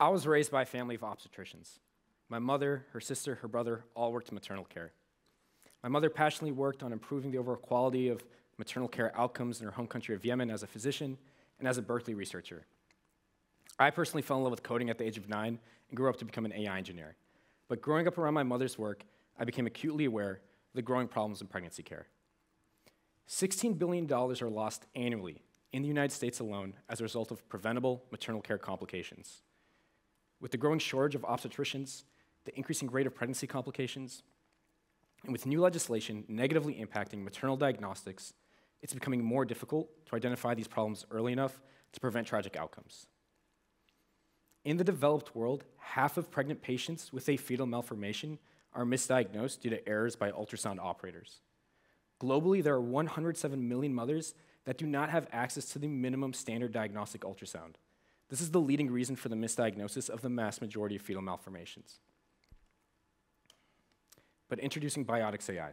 I was raised by a family of obstetricians. My mother, her sister, her brother all worked in maternal care. My mother passionately worked on improving the overall quality of maternal care outcomes in her home country of Yemen as a physician and as a Berkeley researcher. I personally fell in love with coding at the age of 9 and grew up to become an AI engineer. But growing up around my mother's work, I became acutely aware of the growing problems in pregnancy care. $16 billion are lost annually in the United States alone as a result of preventable maternal care complications. With the growing shortage of obstetricians, the increasing rate of pregnancy complications, and with new legislation negatively impacting maternal diagnostics, it's becoming more difficult to identify these problems early enough to prevent tragic outcomes. In the developed world, half of pregnant patients with a fetal malformation are misdiagnosed due to errors by ultrasound operators. Globally, there are 107 million mothers that do not have access to the minimum standard diagnostic ultrasound. This is the leading reason for the misdiagnosis of the mass majority of fetal malformations. But introducing Biotics AI.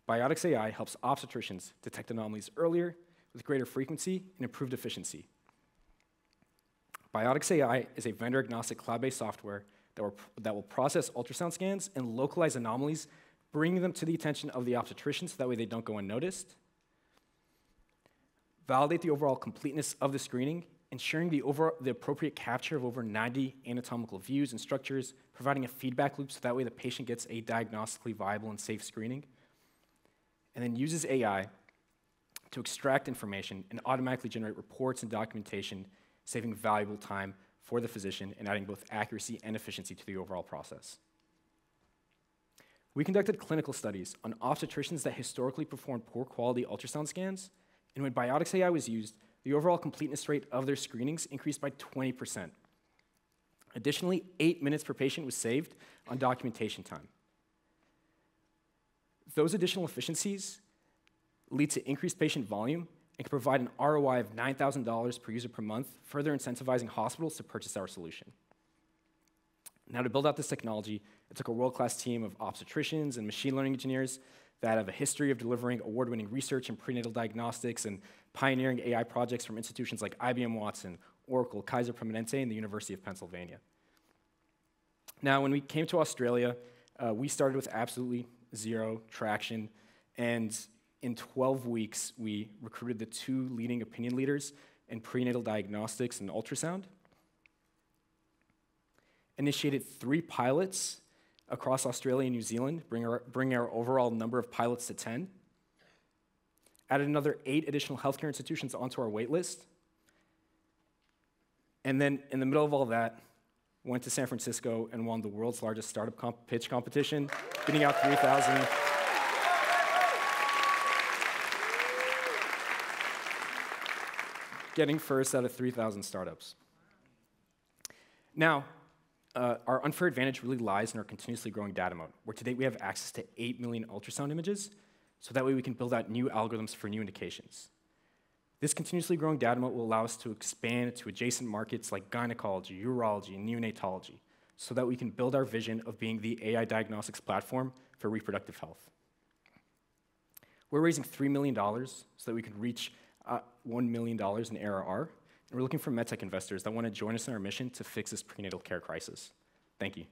Biotics AI helps obstetricians detect anomalies earlier with greater frequency and improved efficiency. Biotics AI is a vendor-agnostic cloud-based software that will process ultrasound scans and localize anomalies, bringing them to the attention of the obstetrician so that way they don't go unnoticed. Validate the overall completeness of the screening, ensuring the appropriate capture of over 90 anatomical views and structures, providing a feedback loop so that way the patient gets a diagnostically viable and safe screening, and then uses AI to extract information and automatically generate reports and documentation, saving valuable time for the physician and adding both accuracy and efficiency to the overall process. We conducted clinical studies on obstetricians that historically performed poor quality ultrasound scans, and when Biotics AI was used, the overall completeness rate of their screenings increased by 20%. Additionally, 8 minutes per patient was saved on documentation time. Those additional efficiencies lead to increased patient volume and can provide an ROI of $9,000 per user per month, further incentivizing hospitals to purchase our solution. Now, to build out this technology, it took a world-class team of obstetricians and machine learning engineers that have a history of delivering award-winning research in prenatal diagnostics and pioneering AI projects from institutions like IBM Watson, Oracle, Kaiser Permanente, and the University of Pennsylvania. Now, when we came to Australia, we started with absolutely zero traction, and in 12 weeks, we recruited the 2 leading opinion leaders in prenatal diagnostics and ultrasound, initiated 3 pilots across Australia and New Zealand, bringing our overall number of pilots to 10, added another 8 additional healthcare institutions onto our wait list, and then in the middle of all that, went to San Francisco and won the world's largest startup pitch competition, beating out 3,000. Getting first out of 3,000 startups. Now, our unfair advantage really lies in our continuously growing data moat, where today we have access to 8 million ultrasound images, so that way we can build out new algorithms for new indications. This continuously growing data moat will allow us to expand to adjacent markets like gynecology, urology, and neonatology, so that we can build our vision of being the AI diagnostics platform for reproductive health. We're raising $3 million so that we can reach $1 million in ARR, and we're looking for medtech investors that want to join us in our mission to fix this prenatal care crisis. Thank you.